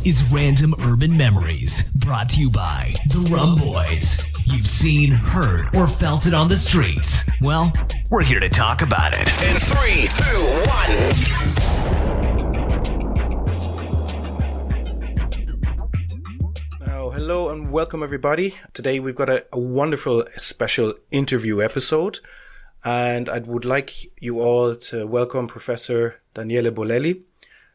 is Random Urban Memories, brought to you by The Rum Boys. You've seen, heard, or felt it on the streets. Well, we're here to talk about it. In 3, 2, 1. Now, hello and welcome everybody. Today we've got a wonderful special interview episode. And I would like you all to welcome Professor Daniele Bolleli.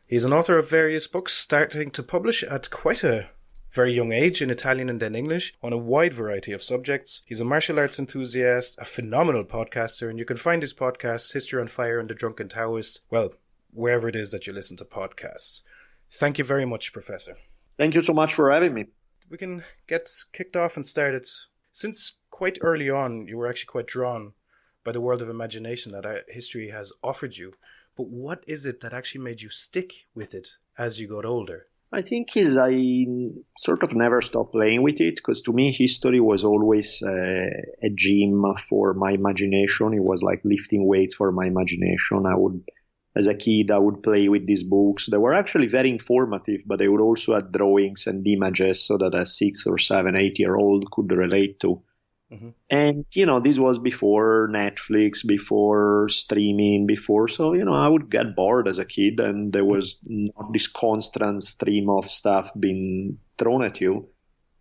He's an author of various books, starting to publish at quite a very young age in Italian and then English on a wide variety of subjects. He's a martial arts enthusiast, a phenomenal podcaster, and you can find his podcast, History on Fire and The Drunken Taoist, well, wherever it is that you listen to podcasts. Thank you very much, Professor. Thank you so much for having me. We can get kicked off and started. Since quite early on, you were actually quite drawn by the world of imagination that history has offered you. But what is it that actually made you stick with it as you got older? I think I sort of never stopped playing with it, because to me history was always a gym for my imagination. It was like lifting weights for my imagination. As a kid, I would play with these books. They were actually very informative, but they would also add drawings and images so that a 6 or 7, 8-year-old could relate to. Mm-hmm. And, this was before Netflix, before streaming, so, I would get bored as a kid, and there was not this constant stream of stuff being thrown at you.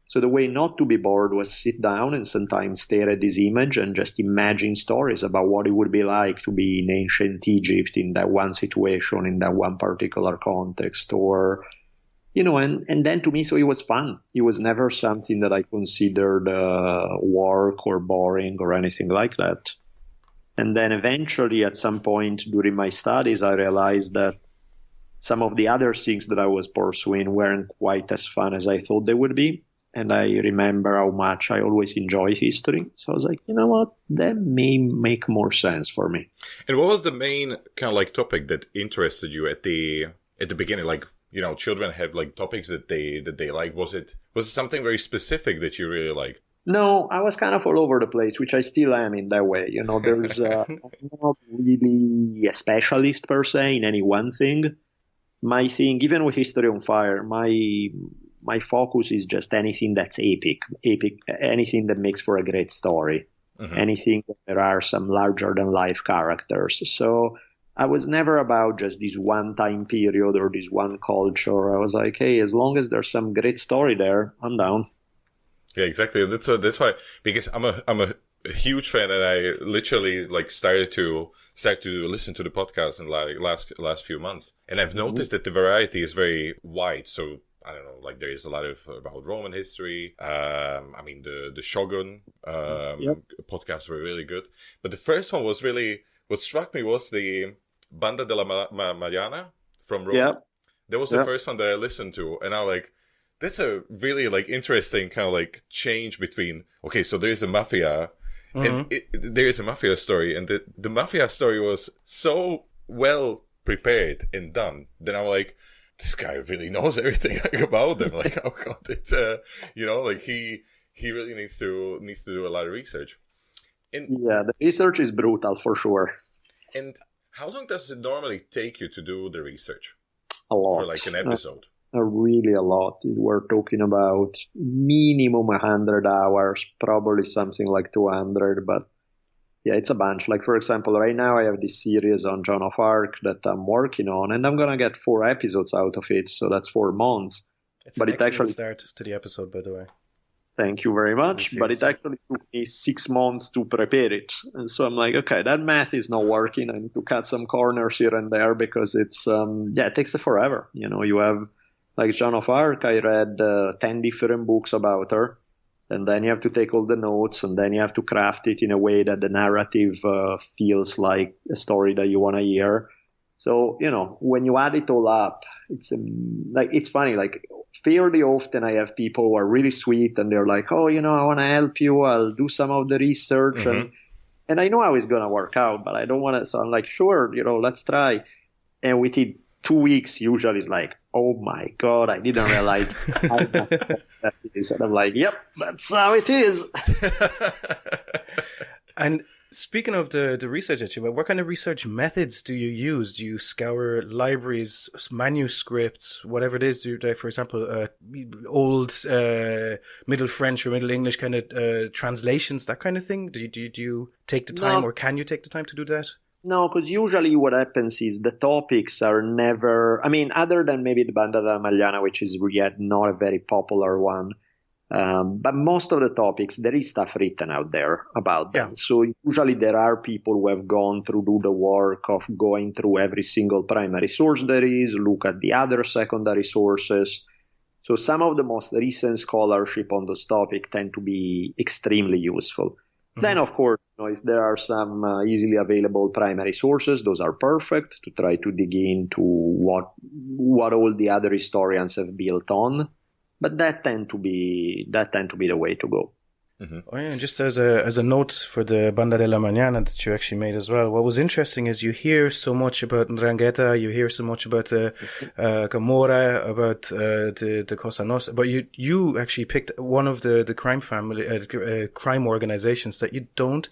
So the way not to be bored was sit down and sometimes stare at this image and just imagine stories about what it would be like to be in ancient Egypt in that one situation, in that one particular context, or... and then to me, so it was fun. It was never something that I considered work or boring or anything like that. And then eventually, at some point during my studies, I realized that some of the other things that I was pursuing weren't quite as fun as I thought they would be. And I remember how much I always enjoy history. So I was like, you know what, that may make more sense for me. And what was the main kind of like topic that interested you at the beginning? Like, children have like topics that they like. Was it something very specific that you really like? No, I was kind of all over the place, which I still am in that way. There's I'm not really a specialist per se in any one thing. My thing, even with History on Fire, my focus is just anything that's epic, anything that makes for a great story, anything that there are some larger than life characters. So I was never about just this one time period or this one culture. I was like, hey, as long as there's some great story there, I'm down. Yeah, exactly. That's why, because I'm a huge fan, and I literally like started to listen to the podcast in like last few months, and I've noticed that the variety is very wide. So I don't know, like there is a lot of about Roman history. The Shogun podcasts were really good, but the first one was really, what struck me was the Banda della Mariana from Rome. Yeah. That was the first one that I listened to, and I was like, that's a really like interesting kind of like change between, okay, so there's a mafia, and there is a mafia story, and the mafia story was so well prepared and done that I'm like, this guy really knows everything about them. Like, oh god, it's like he really needs to do a lot of research. The research is brutal for sure. And how long does it normally take you to do the research? A lot. For like an episode? Really a lot. We're talking about minimum 100 hours, probably something like 200, but yeah, it's a bunch. Like, for example, right now I have this series on Joan of Arc that I'm working on, and I'm going to get 4 episodes out of it, so that's 4 months. It's an excellent start to the episode, by the way. Thank you very much. But it actually took me 6 months to prepare it. And so I'm like, okay, that math is not working. I need to cut some corners here and there because it's, it takes forever. You have, like Joan of Arc, I read 10 different books about her. And then you have to take all the notes, and then you have to craft it in a way that the narrative feels like a story that you want to hear. So, when you add it all up, it's funny, like fairly often I have people who are really sweet and they're like, oh, I want to help you. I'll do some of the research. And I know how it's going to work out, but I don't want to. So I'm like, sure, let's try. And within 2 weeks, usually it's like, oh my God, I didn't realize how that is. And I'm like, yep, that's how it is. And speaking of the research that you made, what kind of research methods do you use? Do you scour libraries, manuscripts, whatever it is? Do you, for example, old Middle French or Middle English kind of translations, that kind of thing? Do you take the time, or can you take the time to do that? No, because usually what happens is the topics are never, I mean, other than maybe the Banda della Magliana, which is yet not a very popular one. But most of the topics, there is stuff written out there about them. Yeah. So usually there are people who have gone through, do the work of going through every single primary source there is, look at the other secondary sources. So some of the most recent scholarship on this topic tend to be extremely useful. Mm-hmm. Then, of course, if there are some easily available primary sources, those are perfect to try to dig into what all the other historians have built on. But that tend to be the way to go. Mm-hmm. Oh yeah, and just as a note for the Banda della Mañana that you actually made as well, what was interesting is you hear so much about Ndrangheta, you hear so much about Camorra, about the Cosa Nostra, but you actually picked one of the crime family crime organizations that you don't,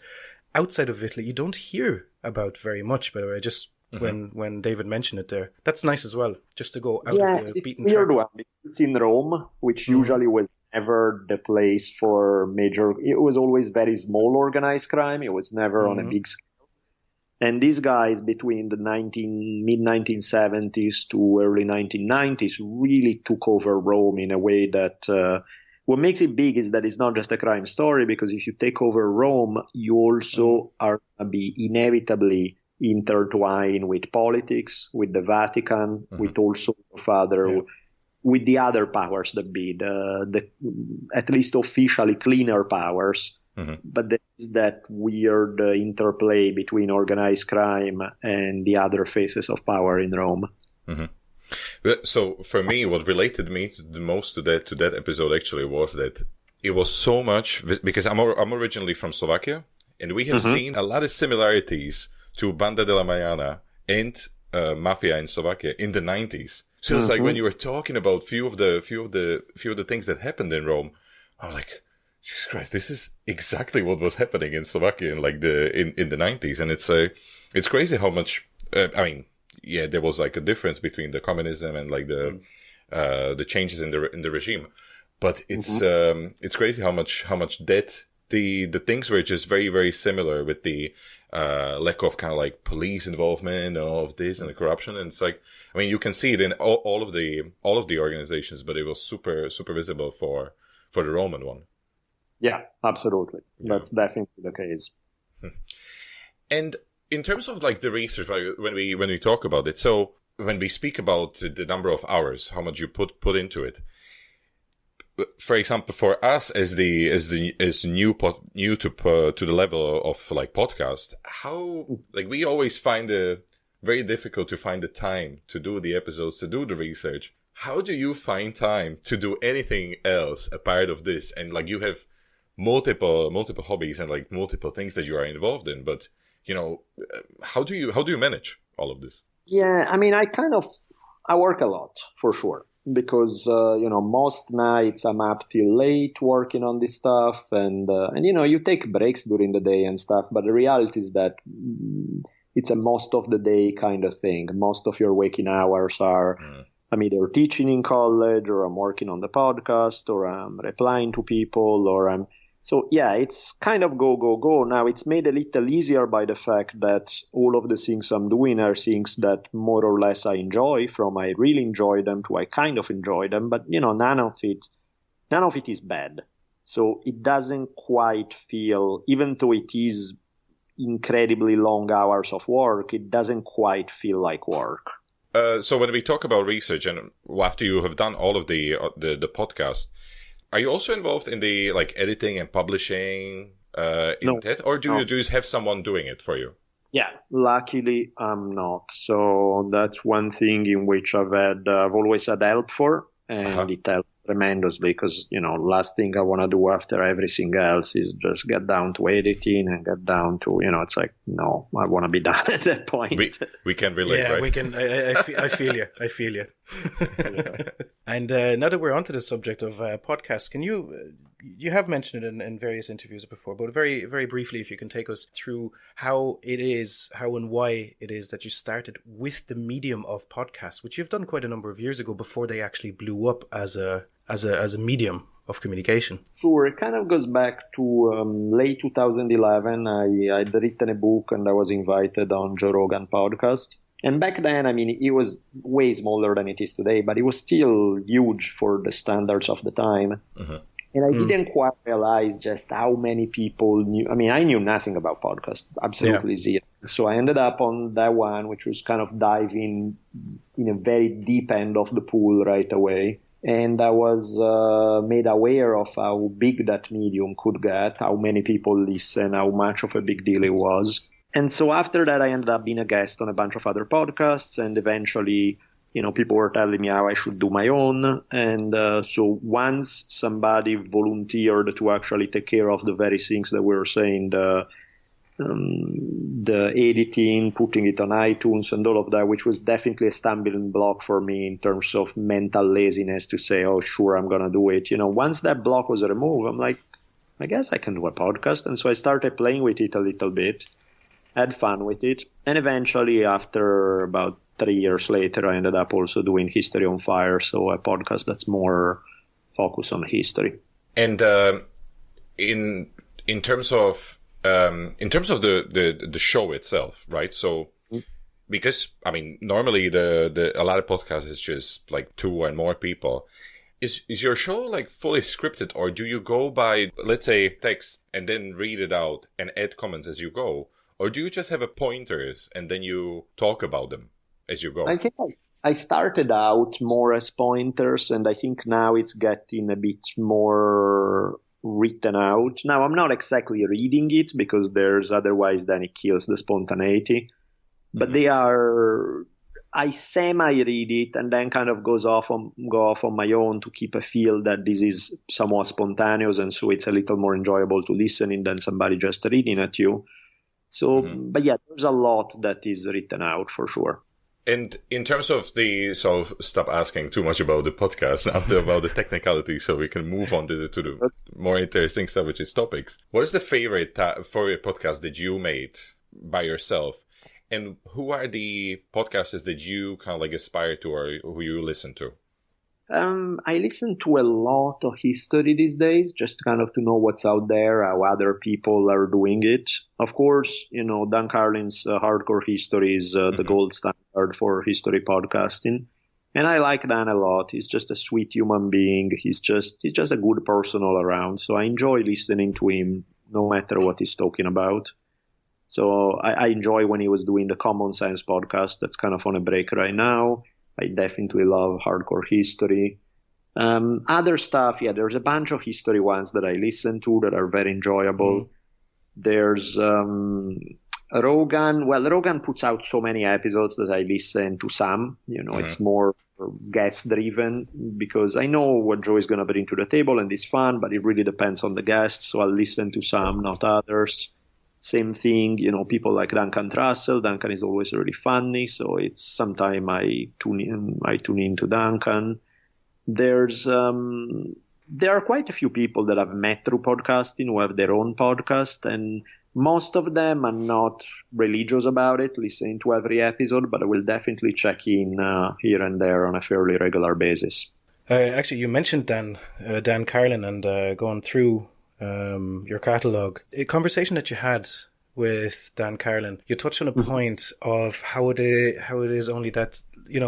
outside of Italy, you don't hear about very much. By the way, just when David mentioned it there, that's nice as well, just to go out of the beaten track. One. It's in Rome, which usually was never the place for major. It was always very small organized crime. It was never on a big scale. And these guys between the mid 1970s to early 1990s really took over Rome in a way that. What makes it big is that it's not just a crime story, because if you take over Rome, you also are going to be inevitably intertwined with politics, with the Vatican, with all sorts of other, with the other powers that be, the at least officially cleaner powers. But there's that weird interplay between organized crime and the other phases of power in Rome. So for me, what related me the most to that episode actually was that it was so much, because I'm originally from Slovakia, and we have seen a lot of similarities to Banda della Mañana and Mafia in Slovakia in the 90s. So it's like when you were talking about few of the things that happened in Rome, I'm like, Jesus Christ, this is exactly what was happening in Slovakia in like in the 90s, and it's crazy how much. There was like a difference between the communism and like the changes in the regime, but it's crazy how much that the things were just very, very similar, with the lack of kind of like police involvement and all of this and the corruption. And it's like, I mean, you can see it in all of the organizations, but it was super, super visible for the Roman one. Yeah, absolutely. That's definitely the case. And in terms of like the research, when we talk about it, so when we speak about the number of hours, how much you put into it, for example, for us as new to the level of like podcast, how like we always find it very difficult to find the time to do the episodes, to do the research. How do you find time to do anything else apart of this? And like you have multiple hobbies and like multiple things that you are involved in, but how do you manage all of this? Yeah, I mean, I work a lot for sure, because most nights I'm up till late working on this stuff, and you take breaks during the day and stuff, but the reality is that it's a most of the day kind of thing. Most of your waking hours are I'm either teaching in college, or I'm working on the podcast, or I'm replying to people, or so yeah, it's kind of go. Now it's made a little easier by the fact that all of the things I'm doing are things that more or less I enjoy, from I really enjoy them to I kind of enjoy them, but none of it is bad. So it doesn't quite feel, even though it is incredibly long hours of work, it doesn't quite feel like work. So when we talk about research, and after you have done all of the podcast, are you also involved in the like editing and publishing that, or do you just have someone doing it for you? Yeah, luckily I'm not. So that's one thing in which I've always had help for, and it helped tremendously because, last thing I want to do after everything else is just get down to editing and get down to, it's like, no, I want to be done at that point. We can relate, yeah, right? we can. I feel you. I feel you. And now that we're onto the subject of podcasts, can you have mentioned it in various interviews before, but very, very briefly, if you can take us through how and why it is that you started with the medium of podcasts, which you've done quite a number of years ago before they actually blew up as a medium of communication. Sure, it kind of goes back to late 2011. I'd written a book and I was invited on Joe Rogan podcast. And back then, it was way smaller than it is today, but it was still huge for the standards of the time. Uh-huh. And I didn't quite realize just how many people knew. I knew nothing about podcasts, absolutely zero. So I ended up on that one, which was kind of diving in a very deep end of the pool right away. And I was made aware of how big that medium could get, how many people listen, how much of a big deal it was. And so after that, I ended up being a guest on a bunch of other podcasts, and eventually, people were telling me how I should do my own. And so once somebody volunteered to actually take care of the very things that we were saying, the editing, putting it on iTunes and all of that, which was definitely a stumbling block for me in terms of mental laziness to say, oh, sure, I'm going to do it. Once that block was removed, I'm like, I guess I can do a podcast. And so I started playing with it a little bit, had fun with it. And eventually, after about 3 years later, I ended up also doing History on Fire, so a podcast that's more focused on history. And in terms of the show itself, right? So because normally a lot of podcasts is just like 2 and more people. Is your show like fully scripted, or do you go by, let's say, text and then read it out and add comments as you go, or do you just have a pointers and then you talk about them as you go? I think I started out more as pointers, and I think now it's getting a bit more written out. Now, I'm not exactly reading it because otherwise then it kills the spontaneity. But I semi-read it and then kind of go off on my own to keep a feel that this is somewhat spontaneous, and so it's a little more enjoyable to listening than somebody just reading at you. So, but yeah, there's a lot that is written out for sure. And in terms of stop asking too much about the podcast now, about the technicality, so we can move on to the more interesting stuff, which is topics. What is the favorite podcast that you made by yourself? And who are the podcasters that you kind of like aspire to, or who you listen to? I listen to a lot of history these days, just kind of to know what's out there, how other people are doing it. Of course, Dan Carlin's Hardcore History is the gold standard for history podcasting. And I like Dan a lot. He's just a sweet human being. He's just a good person all around. So I enjoy listening to him no matter what he's talking about. So I enjoy when he was doing the Common Sense podcast. That's kind of on a break right now. I definitely love Hardcore History. Other stuff, there's a bunch of history ones that I listen to that are very enjoyable. There's Rogan. Well, Rogan puts out so many episodes that I listen to some. It's more guest driven because I know what Joe is going to bring to the table and it's fun, but it really depends on the guests. So I'll listen to some, not others. Same thing, people like Duncan Trussell. Duncan is always really funny, so it's sometime I tune into Duncan. There are quite a few people that I've met through podcasting who have their own podcast, and most of them are not religious about it, listening to every episode, but I will definitely check in here and there on a fairly regular basis. Actually, you mentioned Dan Carlin and going through your catalogue. A conversation that you had with Dan Carlin, you touched on a point of how it is only that,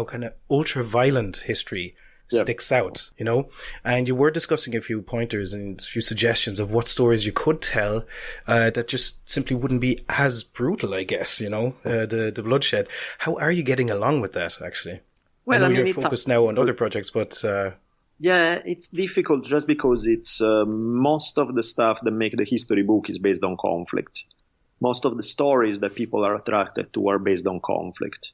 kind of ultra-violent history sticks out, and you were discussing a few pointers and a few suggestions of what stories you could tell that just simply wouldn't be as brutal, I guess, the bloodshed. How are you getting along with that, actually? Well, I know you're focused now on other projects, but... Yeah, it's difficult just because it's most of the stuff that make the history book is based on conflict. Most of the stories that people are attracted to are based on conflict.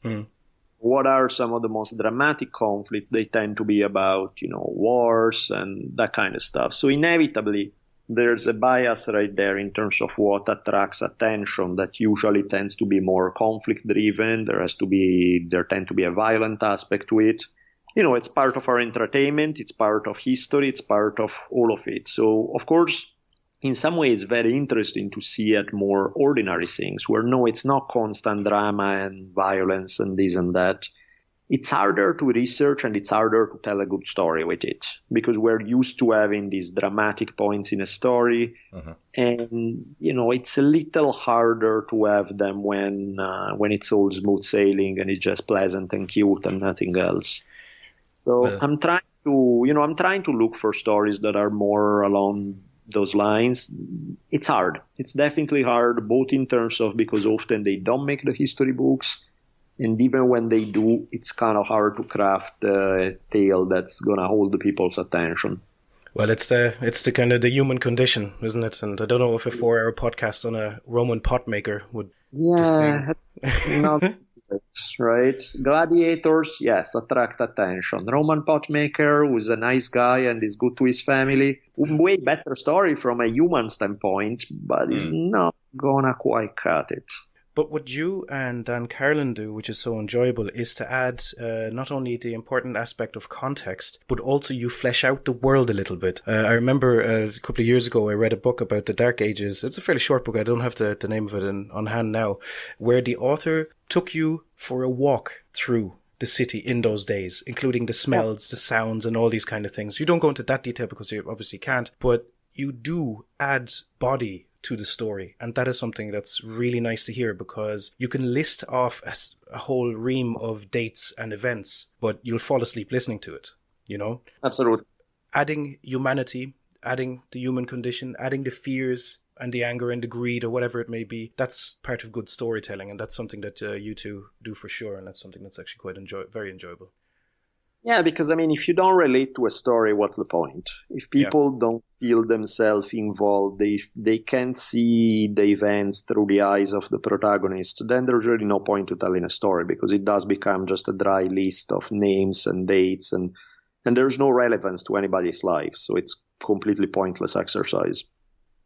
what are some of the most dramatic conflicts? They tend to be about, wars and that kind of stuff. So inevitably, there's a bias right there in terms of what attracts attention that usually tends to be more conflict driven. There tend to be a violent aspect to it. It's part of our entertainment. It's part of history. It's part of all of it. So of course, in some ways, very interesting to see at more ordinary things where no, it's not constant drama and violence and this and that. It's harder to research and it's harder to tell a good story with it because we're used to having these dramatic points in a story. And, it's a little harder to have them when it's all smooth sailing and it's just pleasant and cute and nothing else. So I'm trying to look for stories that are more along those lines. It's hard. It's definitely hard, both in terms of because often they don't make the history books. And even when they do, it's kind of hard to craft a tale that's going to hold the people's attention. Well, it's the kind of the human condition, isn't it? And I don't know if a 4-hour podcast on a Roman pot maker would. Yeah, not right. Gladiators, yes, attract attention. Roman pot maker who's a nice guy and is good to his family. Way better story from a human standpoint, but it's not gonna quite cut it. But what you and Dan Carlin do, which is so enjoyable, is to add not only the important aspect of context, but also you flesh out the world a little bit. I remember a couple of years ago, I read a book about the Dark Ages. It's a fairly short book. I don't have the name of it on hand now, where the author took you for a walk through the city in those days, including the smells, the sounds, and all these kind of things. You don't go into that detail because you obviously can't, but you do add body to the story, and that is something that's really nice to hear because you can list off a whole ream of dates and events, but you'll fall asleep listening to it, Absolutely. Adding humanity, adding the human condition, adding the fears and the anger and the greed or whatever it may be, that's part of good storytelling, and that's something that you two do for sure, and that's something that's actually quite very enjoyable. Yeah, because if you don't relate to a story, what's the point? If people don't feel themselves involved, they can't see the events through the eyes of the protagonist, then there's really no point to telling a story because it does become just a dry list of names and dates and there's no relevance to anybody's life. So it's completely pointless exercise.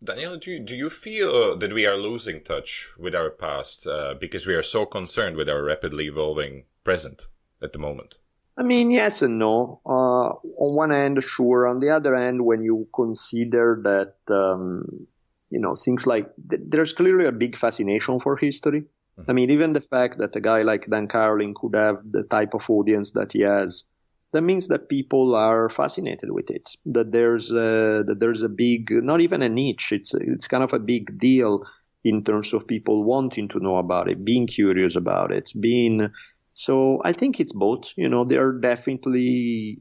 Daniele, do you feel that we are losing touch with our past because we are so concerned with our rapidly evolving present at the moment? Yes and no. On one end, sure. On the other end, when you consider that, things like there's clearly a big fascination for history. Even the fact that a guy like Dan Carlin could have the type of audience that he has, that means that people are fascinated with it. That there's a big, not even a niche. It's kind of a big deal in terms of people wanting to know about it, being curious about it, So I think it's both.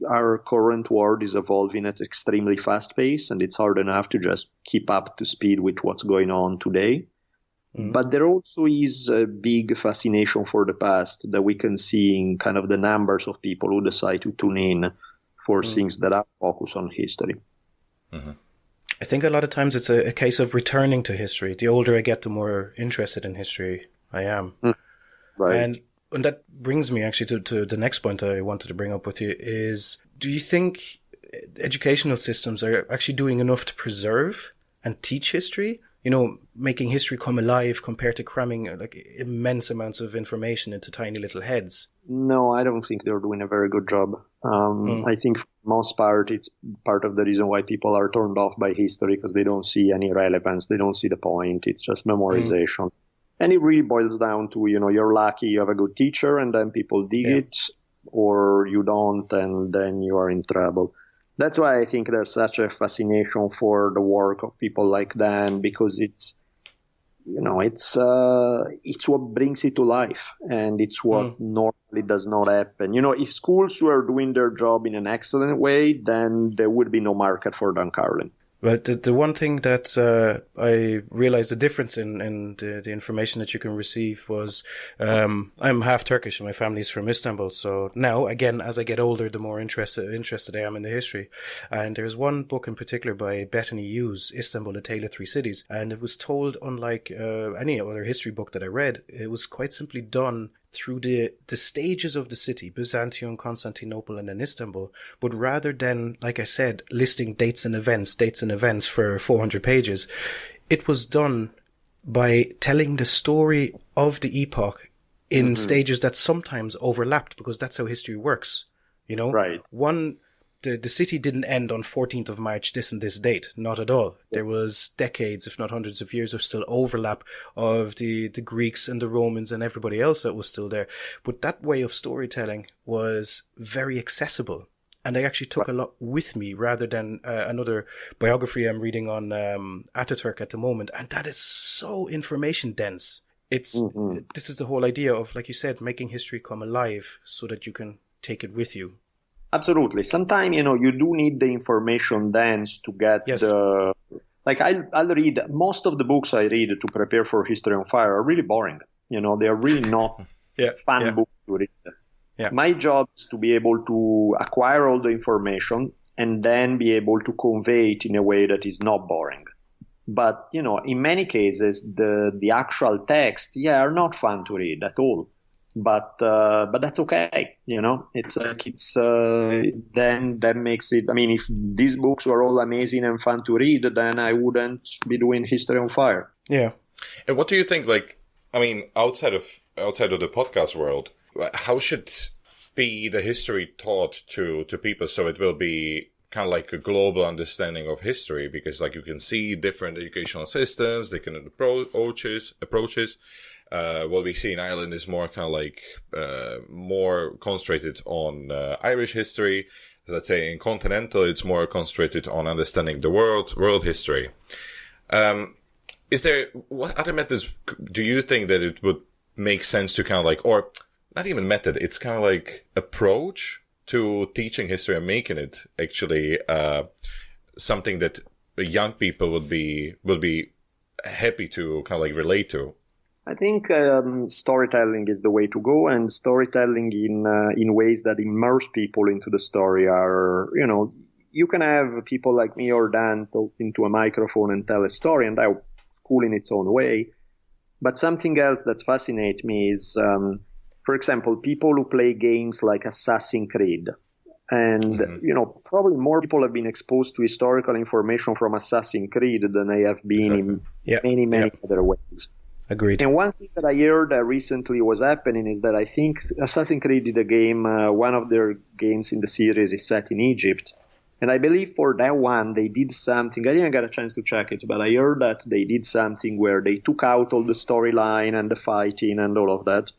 Our current world is evolving at extremely fast pace, and it's hard enough to just keep up to speed with what's going on today. But there also is a big fascination for the past that we can see in kind of the numbers of people who decide to tune in for things that are focused on history. I think a lot of times it's a case of returning to history. The older I get, the more interested in history I am. Right. And that brings me actually to the next point I wanted to bring up with you is, do you think educational systems are actually doing enough to preserve and teach history? Making history come alive compared to cramming immense amounts of information into tiny little heads? No, I don't think they're doing a very good job. I think for the most part, it's part of the reason why people are turned off by history because they don't see any relevance. They don't see the point. It's just memorization. And it really boils down to, you're lucky you have a good teacher and then people dig it, or you don't and then you are in trouble. That's why I think there's such a fascination for the work of people like Dan because it's what brings it to life and it's what normally does not happen. If schools were doing their job in an excellent way, then there would be no market for Dan Carlin. Well, the one thing that I realized the difference in the information that you can receive was I'm half Turkish and my family's from Istanbul. So now, again, as I get older, the more interested I am in the history. And there's one book in particular by Bethany Hughes, Istanbul, A Tale of Three Cities. And it was told, unlike any other history book that I read, it was quite simply done through the stages of the city, Byzantium, Constantinople, and then Istanbul. But rather than, like I said, listing dates and events for 400 pages, it was done by telling the story of the epoch in stages that sometimes overlapped, because that's how history works. You know, Right. The city didn't end on 14th of March, this and this date. Not at all. There was decades, if not hundreds of years of still overlap of the Greeks and the Romans and everybody else that was still there. But that way of storytelling was very accessible. And I actually took a lot with me, rather than another biography I'm reading on Ataturk at the moment. And that is so information dense. This is the whole idea of, like you said, making history come alive so that you can take it with you. Absolutely. Sometimes, you do need the information dense to get the... Like, I'll read... Most of the books I read to prepare for History on Fire are really boring. They are really not fun books to read. Yeah. My job is to be able to acquire all the information and then be able to convey it in a way that is not boring. But, in many cases, the actual texts, are not fun to read at all. But that's okay, It's then that makes it. I mean, if these books were all amazing and fun to read, then I wouldn't be doing History on Fire. Yeah. And what do you think? Like, I mean, outside of the podcast world, how should be the history taught to people so it will be kind of like a global understanding of history? Because, like, you can see different educational systems, they can approaches. What we see in Ireland is more kind of like more concentrated on Irish history. So let's say in continental, it's more concentrated on understanding the world history. Is there, what other methods do you think that it would make sense to kind of like, or not even method, it's kind of like approach to teaching history and making it actually something that young people would be happy to kind of like relate to? I think storytelling is the way to go, and storytelling in ways that immerse people into the story are, you can have people like me or Dan talk into a microphone and tell a story, and that's cool in its own way. But something else that fascinates me is, for example, people who play games like Assassin's Creed. And, probably more people have been exposed to historical information from Assassin's Creed than they have been in many other ways. Agreed. And one thing that I heard that recently was happening is that I think Assassin's Creed did a game, one of their games in the series is set in Egypt. And I believe for that one, they did something. I didn't get a chance to check it, but I heard that they did something where they took out all the storyline and the fighting and all of that.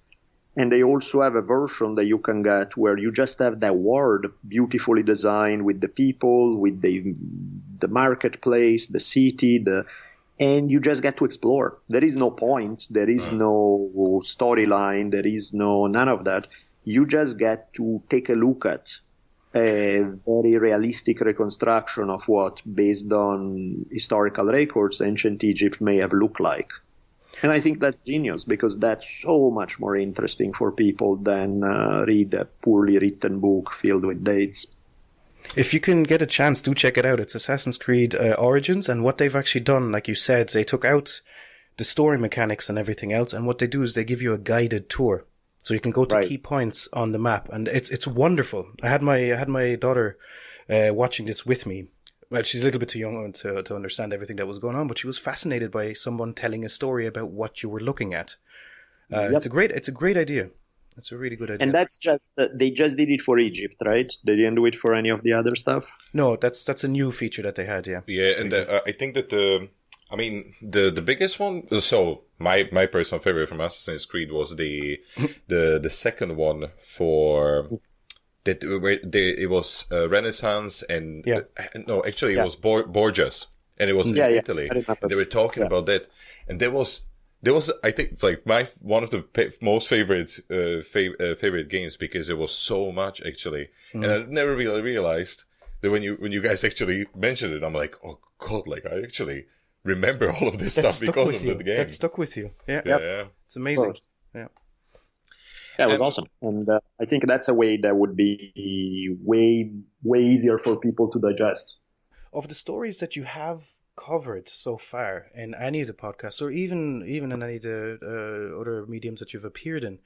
And they also have a version that you can get where you just have that world beautifully designed with the people, with the marketplace, the city, and you just get to explore. There is no point. There is no storyline. There is none of that. You just get to take a look at a very realistic reconstruction of what, based on historical records, ancient Egypt may have looked like. And I think that's genius, because that's so much more interesting for people than read a poorly written book filled with dates. If you can get a chance, do check it out. It's Assassin's Creed Origins, and what they've actually done, like you said, they took out the story mechanics and everything else, and what they do is they give you a guided tour. So you can go to key points on the map, and it's wonderful. I had my daughter watching this with me. Well, she's a little bit too young to understand everything that was going on, but she was fascinated by someone telling a story about what you were looking at. It's a great idea. It's a really good idea. And that's just they just did it for Egypt, right? They didn't do it for any of the other stuff. No, that's a new feature that they had. Yeah. Yeah, and I think that the biggest one. So my personal favorite from Assassin's Creed was the second one for. That it was Renaissance and no, actually it was Borgias, and it was in Italy. And they were talking about that, and there was I think like one of the most favorite games, because it was so much actually, and I never really realized that when you guys actually mentioned it, I'm like, oh god, like I actually remember all of this stuff because of the game. That stuck with you. Yeah. It's amazing. Yeah. Yeah, it was awesome. And I think that's a way that would be way easier for people to digest. Of the stories that you have covered so far in any of the podcasts, or even in any of the other mediums that you've appeared in,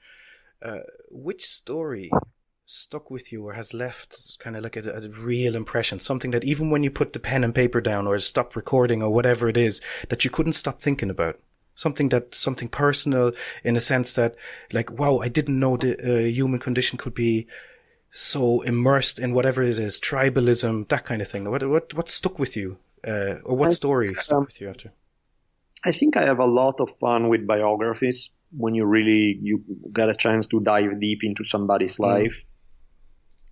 which story stuck with you or has left kind of like a real impression? Something that even when you put the pen and paper down or stop recording or whatever it is, that you couldn't stop thinking about? Something personal in a sense that, like, wow, I didn't know the human condition could be so immersed in whatever it is, tribalism, that kind of thing. What stuck with you? Or what story stuck with you after? I think I have a lot of fun with biographies when you get a chance to dive deep into somebody's life.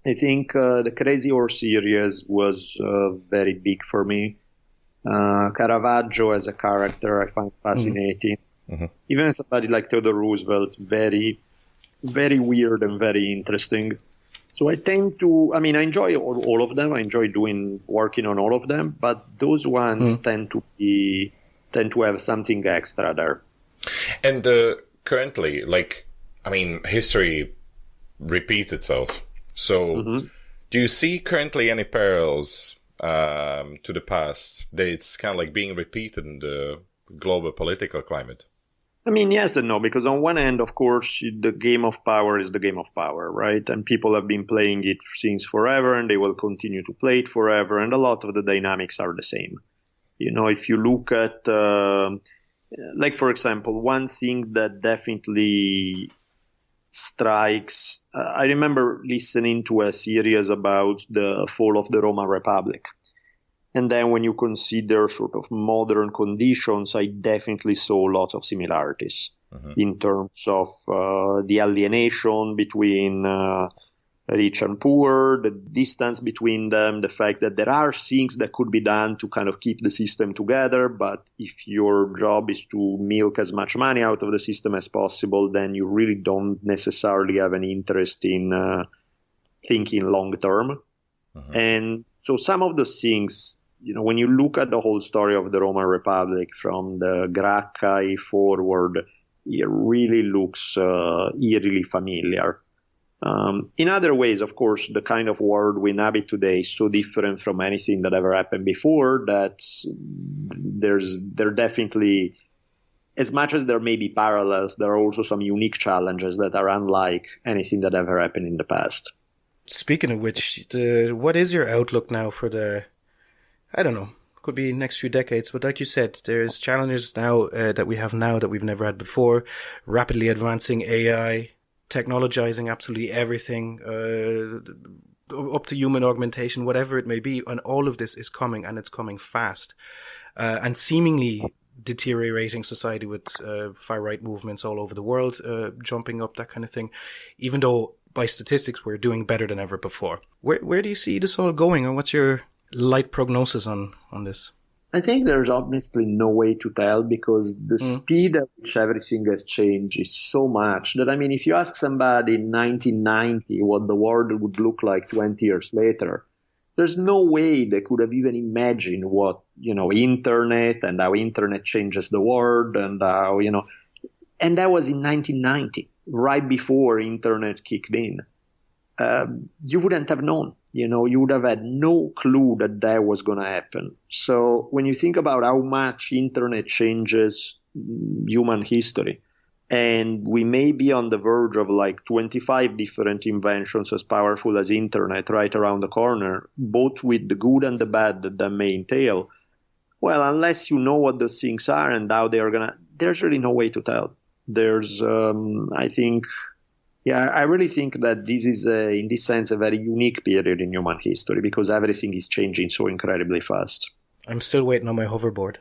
I think the Crazy Horse series was very big for me. Caravaggio as a character I find fascinating. Mm-hmm. Even somebody like Theodore Roosevelt, very, very weird and very interesting. So I I enjoy all of them. I enjoy working on all of them, but those ones tend to have something extra there. And currently, history repeats itself. So do you see currently any parallels to the past that it's kind of like being repeated in the global political climate? I mean, yes and no, because on one end, of course, the game of power is the game of power, right? And people have been playing it since forever, and they will continue to play it forever, and a lot of the dynamics are the same. If you look at, for example, one thing that definitely strikes, I remember listening to a series about the fall of the Roman Republic. And then when you consider sort of modern conditions, I definitely saw lots of similarities in terms of the alienation between rich and poor, the distance between them, the fact that there are things that could be done to kind of keep the system together. But if your job is to milk as much money out of the system as possible, then you really don't necessarily have an interest in thinking long term. And so some of those things, when you look at the whole story of the Roman Republic from the Gracchi forward, it really looks eerily familiar. In other ways, of course, the kind of world we inhabit today is so different from anything that ever happened before that there definitely, as much as there may be parallels, there are also some unique challenges that are unlike anything that ever happened in the past. Speaking of which, what is your outlook now for I don't know, could be next few decades, but like you said, there's challenges now that we have now that we've never had before, rapidly advancing AI, technologizing absolutely everything, up to human augmentation, whatever it may be, and all of this is coming, and it's coming fast, and seemingly deteriorating society with far-right movements all over the world, jumping up, that kind of thing, even though by statistics we're doing better than ever before. Where do you see this all going, and what's your light prognosis on this? I think there's obviously no way to tell because the speed at which everything has changed is so much that, if you ask somebody in 1990 what the world would look like 20 years later, there's no way they could have even imagined what, internet and how internet changes the world and how, and that was in 1990, right before internet kicked in. You wouldn't have known. You would have had no clue that was going to happen. So when you think about how much internet changes human history, and we may be on the verge of 25 different inventions as powerful as internet right around the corner, both with the good and the bad that may entail, well, unless you know what those things are and how they are there's really no way to tell. There's, I really think that this is, in this sense, a very unique period in human history because everything is changing so incredibly fast. I'm still waiting on my hoverboard.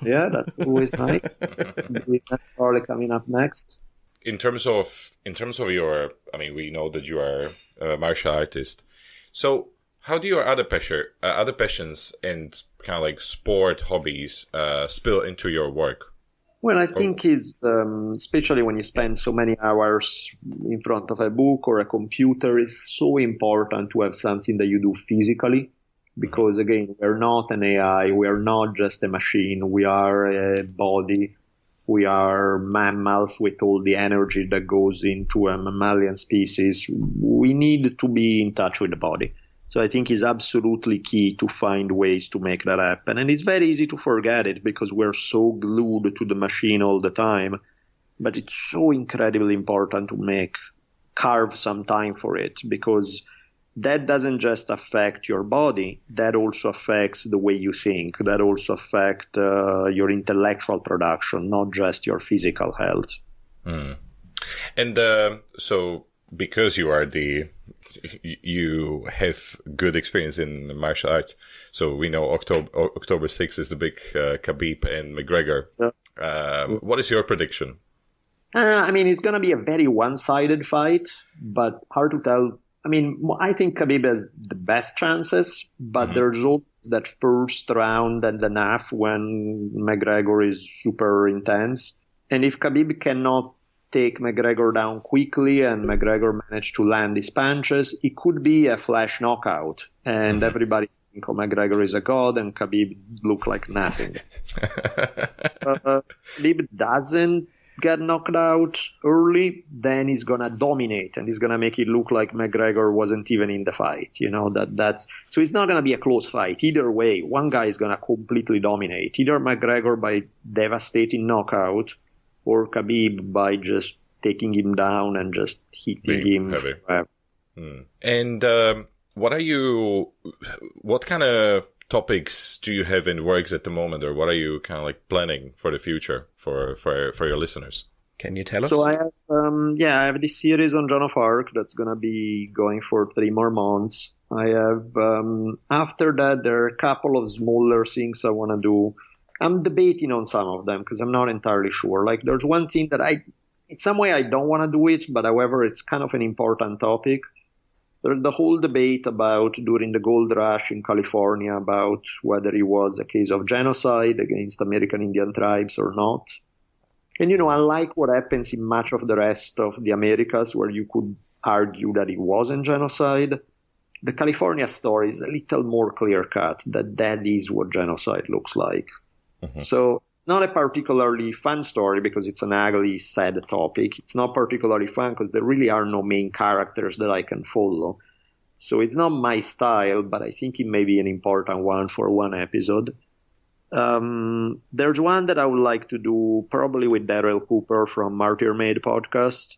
Yeah, that's always nice. That's probably coming up next. In terms of your, we know that you are a martial artist. So how do your other passions and kind of sport hobbies spill into your work? Well, I think especially when you spend so many hours in front of a book or a computer, it's so important to have something that you do physically. Because again, we're not an AI, we are not just a machine, we are a body, we are mammals with all the energy that goes into a mammalian species. We need to be in touch with the body. So I think it's absolutely key to find ways to make that happen. And it's very easy to forget it because we're so glued to the machine all the time. But it's so incredibly important to make carve some time for it, because that doesn't just affect your body, that also affects the way you think, that also affects your intellectual production, not just your physical health. And so because you have good experience in martial arts, so we know October 6th is the big Khabib and McGregor. What is your prediction? It's going to be a very one-sided fight, but hard to tell. I think Khabib has the best chances, but there's always that first round and a half when McGregor is super intense. And if Khabib cannot take McGregor down quickly and McGregor managed to land his punches, it could be a flash knockout. And everybody think, oh, McGregor is a god and Khabib look like nothing. Khabib doesn't get knocked out early, then he's gonna dominate and he's gonna make it look like McGregor wasn't even in the fight. So it's not gonna be a close fight. Either way, one guy is gonna completely dominate. Either McGregor by devastating knockout, or Khabib by just taking him down and just hitting him heavy. And what kind of topics do you have in works at the moment, or what are you kind of like planning for the future for your listeners? Can you tell us? So I have this series on Joan of Arc that's going to be going for 3 more months. I have, after that, there are a couple of smaller things I want to do. I'm debating on some of them because I'm not entirely sure. Like, there's one thing that in some way I don't want to do it, but however, it's kind of an important topic. There's the whole debate about during the gold rush in California about whether it was a case of genocide against American Indian tribes or not. And, unlike what happens in much of the rest of the Americas, where you could argue that it wasn't genocide, the California story is a little more clear-cut, that is what genocide looks like. So not a particularly fun story because it's an ugly, sad topic. It's not particularly fun because there really are no main characters that I can follow. So it's not my style, but I think it may be an important one for one episode. There's one that I would like to do probably with Daryl Cooper from Martyr Made podcast,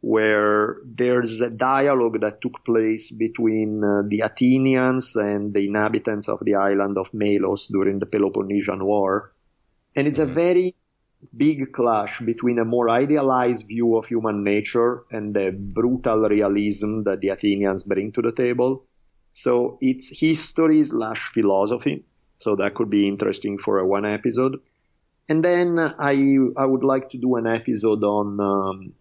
where there's a dialogue that took place between the Athenians and the inhabitants of the island of Melos during the Peloponnesian War. And it's a very big clash between a more idealized view of human nature and the brutal realism that the Athenians bring to the table. So it's history/philosophy. So that could be interesting for a one episode. And then I would like to do an episode on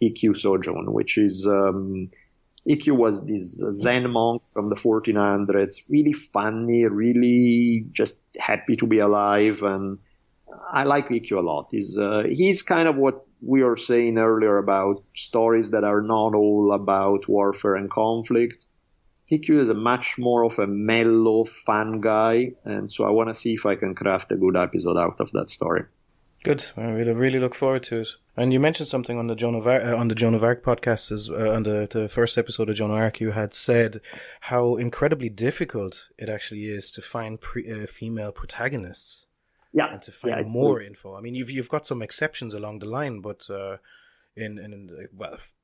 Ikkyu Sojun, which is Ikkyu was this Zen monk from the 1400s, really funny, really just happy to be alive, and I like Ikkyu a lot. He's kind of what we were saying earlier about stories that are not all about warfare and conflict. Ikkyu is a much more of a mellow, fun guy, and so I want to see if I can craft a good episode out of that story. Good. I really look forward to it. And you mentioned something on the Joan of Arc podcast, on the first episode of Joan of Arc. You had said how incredibly difficult it actually is to find female protagonists. Yeah, and to find more info. I mean, you've got some exceptions along the line, but in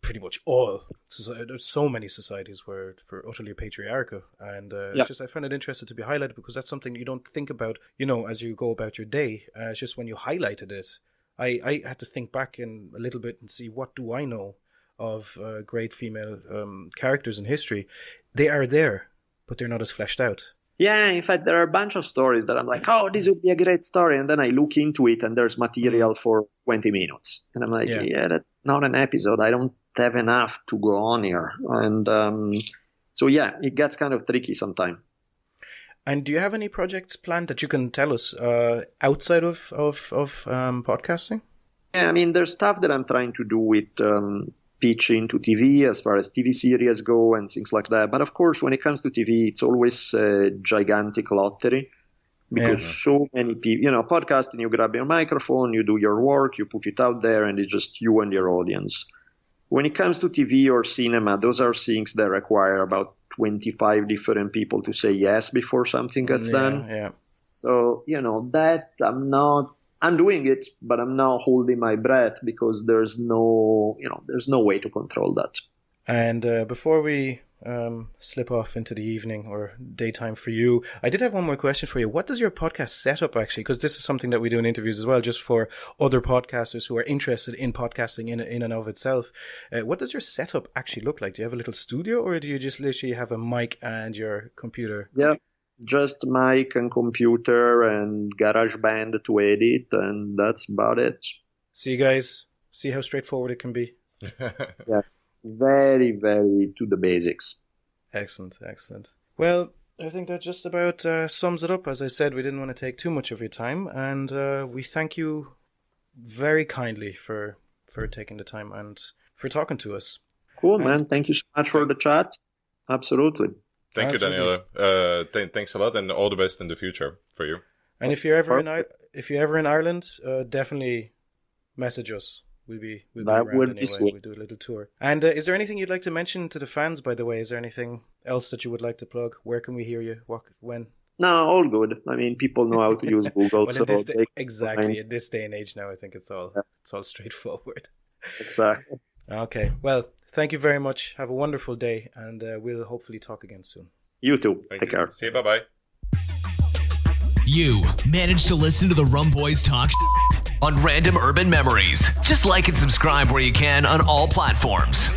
pretty much all, there's so many societies where for utterly patriarchal, and it's just I find it interesting to be highlighted because that's something you don't think about, as you go about your day. It's just when you highlighted it, I had to think back in a little bit and see what do I know of great female characters in history. They are there, but they're not as fleshed out. Yeah, in fact, there are a bunch of stories that I'm like, oh, this would be a great story. And then I look into it and there's material for 20 minutes. And I'm like, yeah, that's not an episode. I don't have enough to go on here. And so, yeah, it gets kind of tricky sometimes. And do you have any projects planned that you can tell us outside of podcasting? Yeah, I mean, there's stuff that I'm trying to do with pitching to TV as far as TV series go and things like that. But of course, when it comes to TV, it's always a gigantic lottery because so many people, podcasting, you grab your microphone, you do your work, you put it out there, and it's just you and your audience. When it comes to TV or cinema, those are things that require about 25 different people to say yes before something gets done. Yeah. So, that I'm doing it, but I'm now holding my breath because there's no way to control that. And before we slip off into the evening or daytime for you, I did have one more question for you. What does your podcast setup actually, because this is something that we do in interviews as well, just for other podcasters who are interested in podcasting in and of itself. What does your setup actually look like? Do you have a little studio, or do you just literally have a mic and your computer? Yeah, just mic and computer and GarageBand to edit, and that's about it. See, guys, see how straightforward it can be? Yeah. Very, very to the basics. Excellent. Well, I think that just about sums it up. As I said, we didn't want to take too much of your time, and we thank you very kindly for taking the time and for talking to us. Cool, man. Thank you so much for the chat. Absolutely. Thank you, Daniele. Thanks a lot, and all the best in the future for you. And if you're ever in Ireland, definitely message us. We'll be around anyway. We'll do a little tour. And is there anything you'd like to mention to the fans, by the way? Is there anything else that you would like to plug? Where can we hear you? What, when? No, all good. I mean, people know how to use Google. Well, so exactly. At this day and age now, I think it's all straightforward. Exactly. Okay. Well, thank you very much. Have a wonderful day, and we'll hopefully talk again soon. You too. Take care. See you. Bye-bye. You managed to listen to the Rum Boys talk on Random Urban Memories. Just like and subscribe where you can on all platforms.